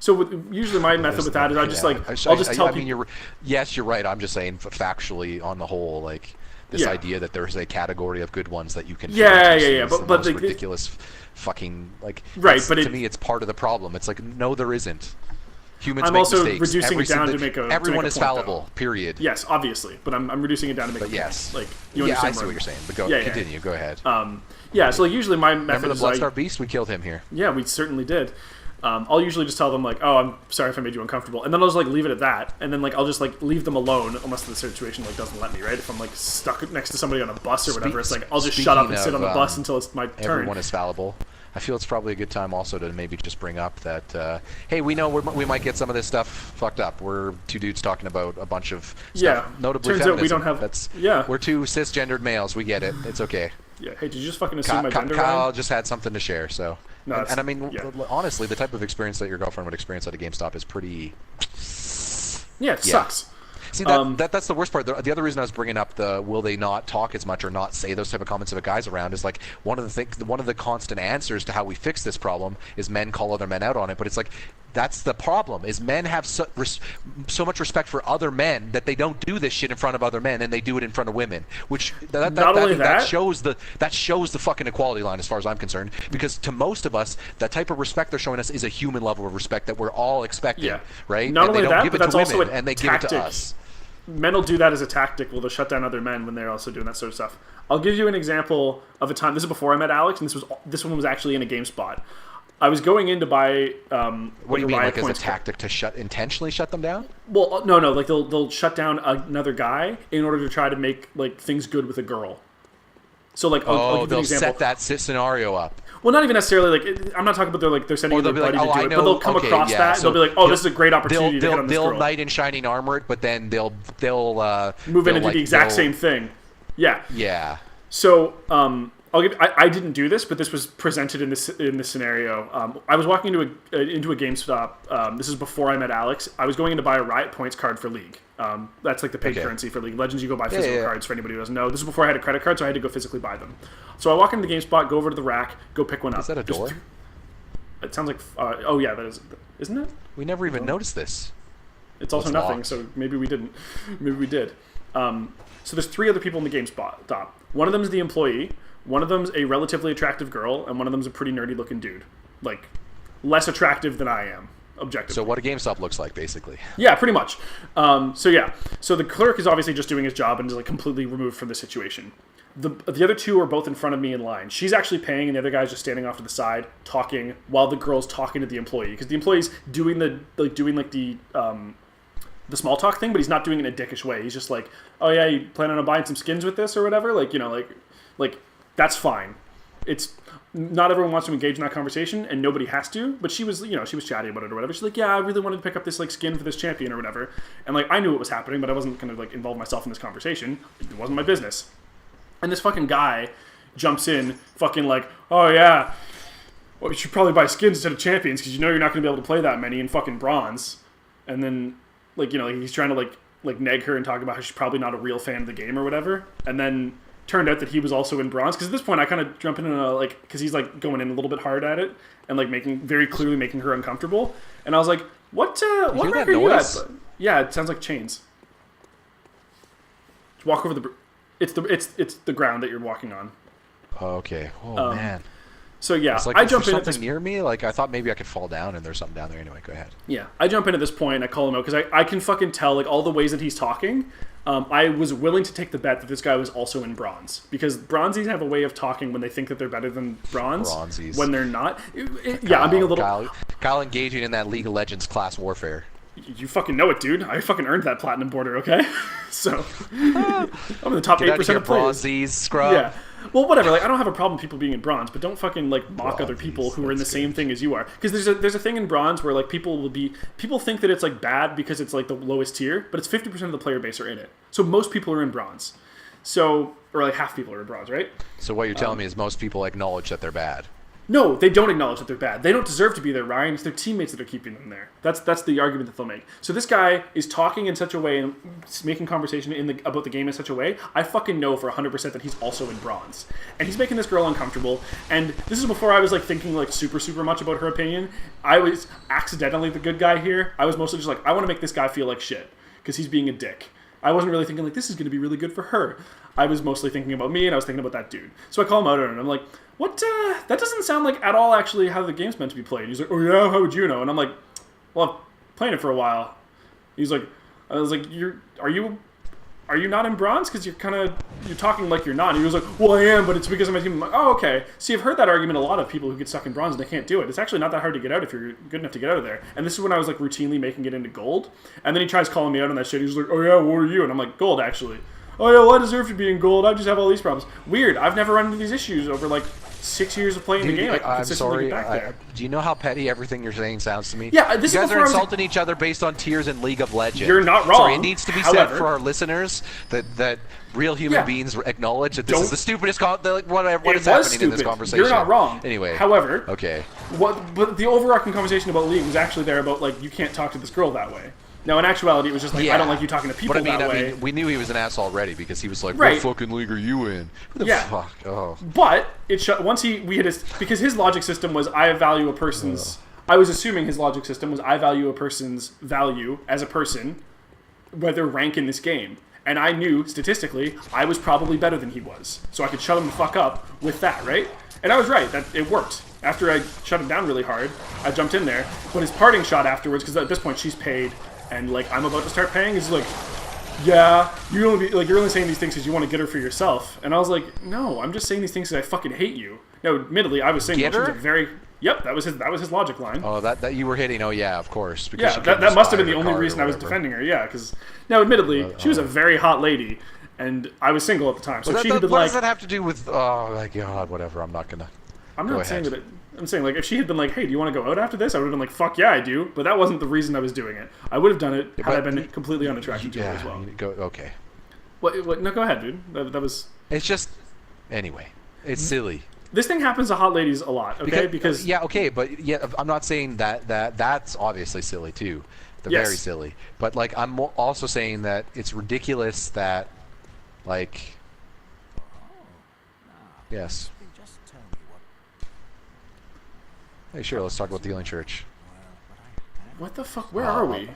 So usually my method with that is I'll just tell people. Yes, you're right. I'm just saying factually on the whole, like this idea that there's a category of good ones that you can. But ridiculous, fucking like. Right, but to me, it's part of the problem. It's like no, there isn't. Humans I'm make also mistakes. reducing it down to make a. Everyone is point, fallible. though. Period. Yes, obviously, but I'm reducing it down to make. But a yes, point. Like I see what you're saying. But continue. Go ahead. So like usually my method. Remember the Bloodstar Beast? We killed him here. Yeah, we certainly did. I'll usually just tell them like, "Oh, I'm sorry if I made you uncomfortable," and then I'll just like leave it at that, and then like I'll just like leave them alone unless the situation like doesn't let me, right? If I'm like stuck next to somebody on a bus or whatever, it's like I'll just shut up and sit on the bus until it's my turn. Everyone is fallible. I feel it's probably a good time also to maybe just bring up that, hey, we know we might get some of this stuff fucked up. We're 2 dudes talking about a bunch of stuff, notably turns feminism. Out we don't have. We're 2 cisgendered males. We get it. It's okay. Yeah. Hey, did you just fucking assume my gender? Kyle just had something to share, so. No, and I mean, honestly, the type of experience that your girlfriend would experience at a GameStop is pretty. Yeah, it sucks. See, that's the worst part. The other reason I was bringing up the will they not talk as much or not say those type of comments if a guy's around is like one of the constant answers to how we fix this problem is men call other men out on it. But it's like that's the problem is men have so much respect for other men that they don't do this shit in front of other men and they do it in front of women, which that shows the fucking equality line as far as I'm concerned. Because to most of us, that type of respect they're showing us is a human level of respect that we're all expecting, right? Not and only they don't that, give but it that's to also women, and they give it to us. Men will do that as a tactic. Well, they'll shut down other men when they're also doing that sort of stuff. I'll give you an example of a time. This is before I met Alex, and this one was actually in a GameSpot. I was going in to buy. What do you mean, like as a tactic to intentionally shut them down? Well, no. Like they'll shut down another guy in order to try to make like things good with a girl. So like, I'll give you an example. Set that scenario up. Well, not even necessarily like I'm not talking about they're sending their buddy to do it, but they'll come across that and they'll be like, oh, this is a great opportunity to hit on this girl. They'll knight in shining armor it, but then they'll move in and do the exact same thing. Yeah. Yeah. So I didn't do this, but this was presented in this scenario. I was walking into a GameStop. This is before I met Alex. I was going in to buy a Riot Points card for League. That's like the paid currency for League of Legends. You go buy physical cards for anybody who doesn't know. This is before I had a credit card, so I had to go physically buy them. So I walk into the GameSpot, go over to the rack, go pick one up. Is that a door? It sounds like... oh, yeah, that is... Isn't it? We never even noticed this. It's also nothing, locked. So maybe we didn't. Maybe we did. So there's 3 other people in the GameSpot. One of them is the employee. One of them's a relatively attractive girl, and one of them's a pretty nerdy-looking dude. Like, less attractive than I am. objectively. So what a GameStop looks like, basically. Yeah, pretty much. So the clerk is obviously just doing his job and is like completely removed from the situation. The other two are both in front of me in line. She's actually paying, and the other guy's just standing off to the side talking while the girl's talking to the employee, because the employee's doing the small talk thing, but he's not doing it in a dickish way. He's just like, "Oh yeah, you planning on buying some skins with this or whatever?" Like that's fine. It's not everyone wants to engage in that conversation, and nobody has to. But she was chatty about it or whatever. She's like, "Yeah, I really wanted to pick up this like skin for this champion or whatever." And like I knew what was happening, but I wasn't gonna like involve myself in this conversation. It wasn't my business. And this fucking guy jumps in, fucking like, "Oh yeah, well, you should probably buy skins instead of champions because you know you're not gonna be able to play that many in fucking bronze." And then he's trying to like neg her and talk about how she's probably not a real fan of the game or whatever. And then turned out that he was also in bronze, because at this point I kind of jump in and because he's like going in a little bit hard at it and like very clearly making her uncomfortable. And I was like, what rank are you at? Yeah, it sounds like chains. Just walk over it's the ground that you're walking on. Oh, okay. Oh man. So yeah, it's like, I jump in. Something near me? Like I thought maybe I could fall down, and there's something down there anyway. Go ahead. Yeah, I jump in at this point and I call him out because I can fucking tell like all the ways that he's talking. I was willing to take the bet that this guy was also in bronze, because bronzies have a way of talking when they think that they're better than bronze. Bronzies. When they're not. I'm being a little. Kyle engaging in that League of Legends class warfare. You fucking know it, dude. I fucking earned that platinum border, okay? So I'm in the top 8% of players. Bronzies, scrub. Yeah. Well, whatever. Like, I don't have a problem with people being in bronze, but don't fucking like mock other people who are in the same thing as you are. Because there's a thing in bronze where like people think that it's like bad because it's like the lowest tier, but it's 50% of the player base are in it. So most people are in bronze. So, or like half people are in bronze, right? So what you're telling me is most people acknowledge that they're bad. No, they don't acknowledge that they're bad. They don't deserve to be there, Ryan. It's their teammates that are keeping them there. That's the argument that they'll make. So this guy is talking in such a way and making conversation about the game in such a way, I fucking know for 100% that he's also in bronze. And he's making this girl uncomfortable. And this is before I was like thinking like super, super much about her opinion. I was accidentally the good guy here. I was mostly just like, I want to make this guy feel like shit because he's being a dick. I wasn't really thinking like, this is going to be really good for her. I was mostly thinking about me, and I was thinking about that dude. So I call him out on it, and I'm like, what, that doesn't sound like at all actually how the game's meant to be played. He's like, oh yeah, how would you know? And I'm like, well, I've playing it for a while. He's like, I was like, are you not in bronze? Because you're talking like you're not. And he was like, well, I am, but it's because of my team. I'm like, oh, okay. See, I've heard that argument a lot of people who get stuck in bronze and they can't do it. It's actually not that hard to get out if you're good enough to get out of there. And this is when I was like routinely making it into gold. And then he tries calling me out on that shit. He's like, oh yeah, what are you? And I'm like, gold, actually. Oh yeah, well, I deserve to be in gold. I just have all these problems. Weird. I've never run into these issues over like 6 years of playing the game. I'm sorry. Do you know how petty everything you're saying sounds to me? Yeah, you guys are insulting each other based on tiers in League of Legends. You're not wrong. Sorry, it needs to be said for our listeners that real human beings acknowledge that this is the stupidest. What is happening in this conversation? You're not wrong. Anyway, however, okay. But the overarching conversation about League was actually there about like you can't talk to this girl that way. Now, in actuality, it was just like, I don't like you talking to people that way. We knew he was an ass already because he was like, what fucking league are you in? Who the fuck? Oh. But once because his logic system was, I value a person's... I was assuming his logic system was, I value a person's value as a person, whether rank in this game. And I knew, statistically, I was probably better than he was. So I could shut him the fuck up with that, right? And I was right. That it worked. After I shut him down really hard, I jumped in there. But his parting shot afterwards, because at this point she's paid... And like I'm about to start paying, is like, yeah, you're only saying these things because you want to get her for yourself. And I was like, no, I'm just saying these things because I fucking hate you. Now, admittedly, I was saying she was a very that was his logic line. Oh, that you were hitting. Oh yeah, of course. Because that must have been the only reason I was defending her. Yeah, because now, admittedly, she was a very hot lady, and I was single at the time. So she had been what does that have to do with? Oh my god, whatever. I'm not saying that. I'm saying, like, if she had been like, hey, do you want to go out after this? I would have been like, fuck yeah, I do. But that wasn't the reason I was doing it. I would have done it had I been completely unattracted to her as well. Okay. What? No, go ahead, dude. That was... It's just... Anyway. It's silly. This thing happens to hot ladies a lot, okay? Because yeah, okay, but yeah, I'm not saying that's obviously silly, too. They're very silly. But, like, I'm also saying that it's ridiculous that, like... Yes. Hey, sure, let's talk about the Healing Church. What the fuck? Where are we?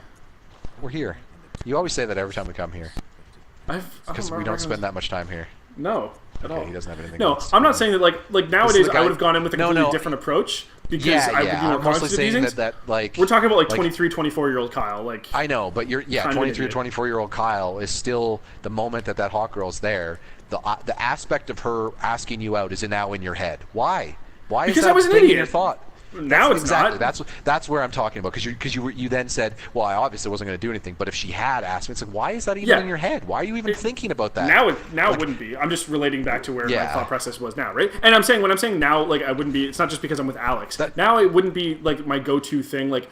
We're here. You always say that every time we come here. Because we don't spend that much time here. No, at all. He doesn't have anything else. I'm not saying that, like nowadays I would have gone in with a completely different approach, because I would be more I'm mostly conscious of saying these things. that like we're talking about like 23, 24-year-old Kyle. Like I know, but 23 or 24-year-old Kyle is still the moment that hot girl's there. The aspect of her asking you out is now in your head. Why? Why because is that I was an thing idiot. in your thought? Now it's exactly not. That's where I'm talking about, because you then said, well, I obviously wasn't going to do anything, but if she had asked me, it's like, why is that even in your head? Why are you even thinking about that? Now it wouldn't be. I'm just relating back to where my thought process was now, right? And when I'm saying now, like I wouldn't be. It's not just because I'm with Alex. Now it wouldn't be like my go-to thing. Like,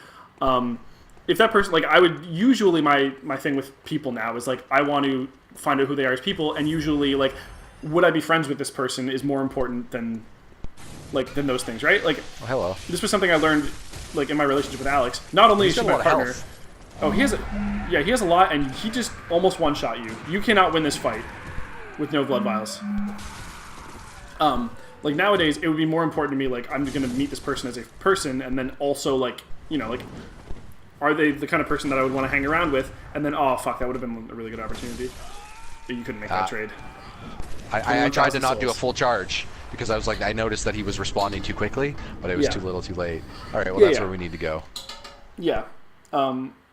if that person, like I would usually my thing with people now is like I want to find out who they are as people, and usually like would I be friends with this person is more important than those things, right? Like, hello. This was something I learned, like in my relationship with Alex. Not only is she my partner, he has a lot, and he just almost one-shot you. You cannot win this fight with no blood vials. Like nowadays, it would be more important to me. Like, I'm going to meet this person as a person, and then also like, are they the kind of person that I would want to hang around with? And then, oh fuck, that would have been a really good opportunity. But you couldn't make that trade. I tried to not do a full charge, because I was like, I noticed that he was responding too quickly, but it was too little too late. All right, well, that's where we need to go. Yeah.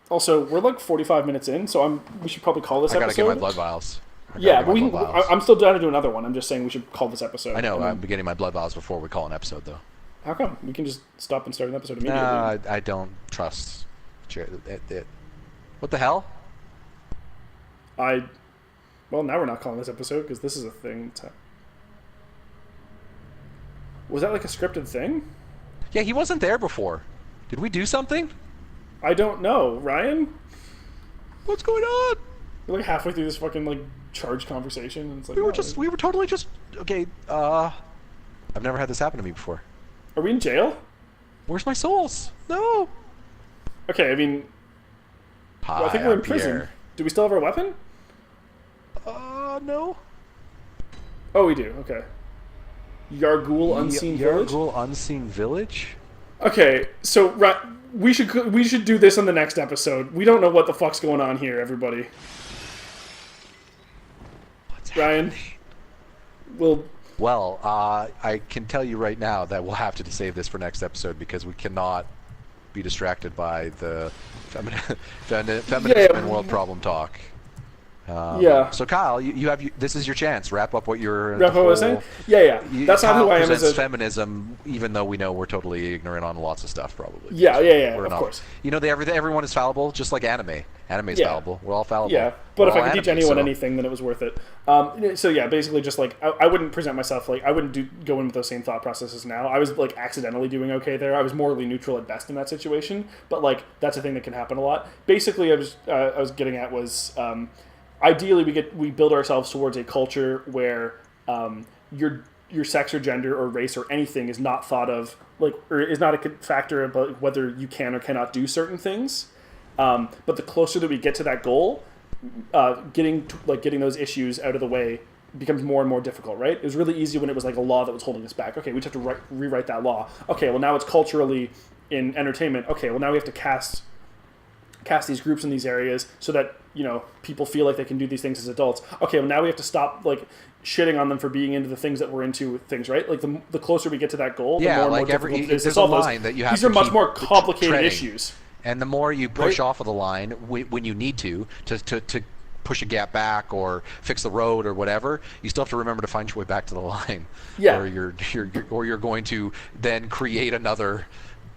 Also, we're like 45 minutes in, so we should probably call this episode. I gotta get my blood vials. I'm still down to do another one. I'm just saying we should call this episode. I know, I'm getting my blood vials before we call an episode, though. How come? We can just stop and start an episode immediately. I don't trust it. What the hell? Well, now we're not calling this episode, because this is a thing. Was that like a scripted thing? Yeah, he wasn't there before. Did we do something? I don't know. Ryan? What's going on? We're like halfway through this fucking like charged conversation, and it's like we were totally just okay. I've never had this happen to me before. Are we in jail? Where's my souls? No. Okay, I mean, I think we're in prison. Do we still have our weapon? No. Oh, we do. Okay. Yargul Unseen Village? Yargul Unseen Village? Okay, so we should do this on the next episode. We don't know what the fuck's going on here, everybody. What's Ryan? happening? Well, I can tell you right now that we'll have to save this for next episode, because we cannot be distracted by the feminism and world problem talk. So Kyle, this is your chance. Wrap up what you're. Wrap up what I was saying. Yeah. That's not who I am as a feminism, even though we know we're totally ignorant on lots of stuff, probably. Yeah. Of course. Everyone is fallible, just like anime. Anime is fallible. We're all fallible. Yeah, but if I could teach anyone anything, then it was worth it. So yeah, basically, just like I wouldn't present myself like I wouldn't go in with those same thought processes now. I was like accidentally doing okay there. I was morally neutral at best in that situation, but like that's a thing that can happen a lot. Basically, I was getting at was. Ideally, we build ourselves towards a culture where your sex or gender or race or anything is not thought of or is not a factor about whether you can or cannot do certain things. But the closer that we get to that goal, getting those issues out of the way becomes more and more difficult. Right? It was really easy when it was like a law that was holding us back. Okay, we just have to rewrite that law. Okay, well now it's culturally in entertainment. Okay, well now we have to cast these groups in these areas so that people feel like they can do these things as adults. Okay, well now we have to stop like shitting on them for being into the things that we're into with things, right? Like the closer we get to that goal, the more and more difficult it is to solve those. That you have these are much more complicated issues. And the more you push off of the line when you need to push a gap back or fix the road or whatever, you still have to remember to find your way back to the line. Yeah. Or you're going to then create another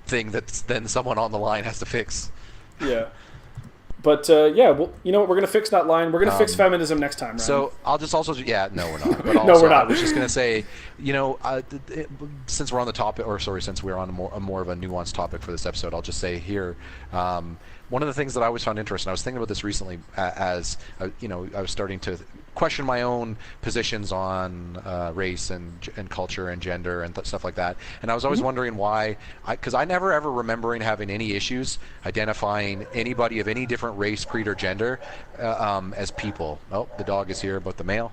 thing that then someone on the line has to fix. Yeah. But, well, you know what? We're going to fix that line. We're going to fix feminism next time, Ryan. So I'll just also... Yeah, no, we're not. But no, we're not. I was just going to say, since we're on the topic... Or, sorry, since we're on a more of a nuanced topic for this episode, I'll just say here... one of the things that I always found interesting, I was thinking about this recently as, I was starting to question my own positions on race and culture and gender and stuff like that. And I was always wondering why, because I never ever remembering having any issues identifying anybody of any different race, creed, or gender as people. Oh, the dog is here about the male.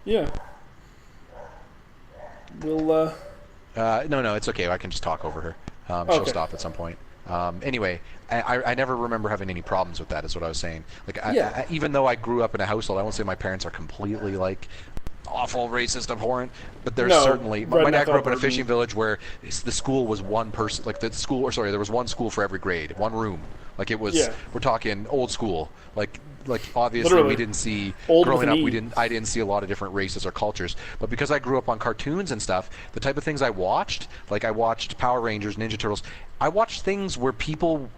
Yeah. We'll... No, it's okay. I can just talk over her. She'll stop at some point. Anyway, I never remember having any problems with that, is what I was saying. Like, even though I grew up in a household, I won't say my parents are completely like awful, racist, abhorrent, but there's certainly. My dad grew up in a fishing village where the school was one person, like there was one school for every grade, one room. Like it was, we're talking old school. Like obviously literally. We didn't see growing up. I didn't see a lot of different races or cultures. But because I grew up on cartoons and stuff, the type of things I watched, like I watched Power Rangers, Ninja Turtles. I watched things where people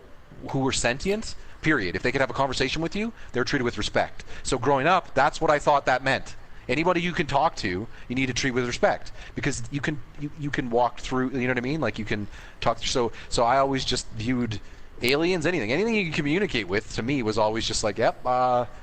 who were sentient, period, if they could have a conversation with you, they were treated with respect. So growing up, that's what I thought that meant. Anybody you can talk to, you need to treat with respect, because you can walk through. You know what I mean? Like you can talk. So I always just viewed aliens, anything you can communicate with, to me was always just like, yep,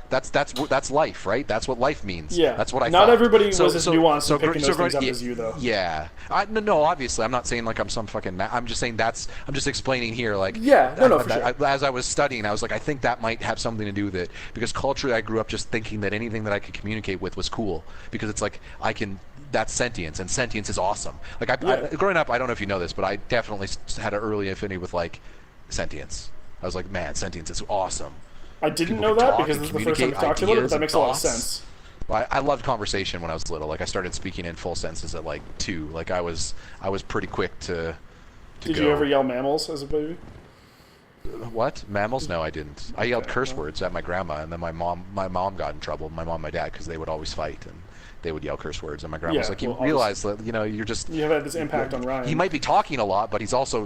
that's life, right? That's what life means. Yeah, that's what I. Not thought. everybody was as nuanced in picking those things up as you, though. Yeah, no, obviously, I'm not saying like I'm some fucking. I'm just saying I'm just explaining here, like. Yeah, no, for sure. As I was studying, I was like, I think that might have something to do with it, because culturally, I grew up just thinking that anything that I could communicate with was cool, because it's like I can. That's sentience, and sentience is awesome. Like growing up, I don't know if you know this, but I definitely had an early affinity with like sentience. I was like, man, sentience is awesome. I didn't know that because this is the first time I've talked about it, but that makes a lot of sense. I loved conversation when I was little. Like I started speaking in full sentences at like 2. Like I was pretty quick to Did you ever yell mammals as a baby? What? Mammals? No, I didn't. I yelled curse words at my grandma, and then my mom got in trouble. My mom and my dad, because they would always fight, and they would yell curse words. And my grandma was like, "You realize that you're just you have had this impact on Ryan. He might be talking a lot, but he's also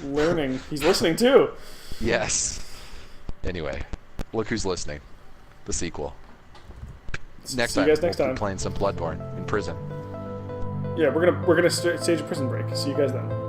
learning. He's listening too." Yes. Anyway, look who's listening. The sequel. Next time, we'll be playing some Bloodborne in prison. Yeah, we're gonna stage a prison break. See you guys then.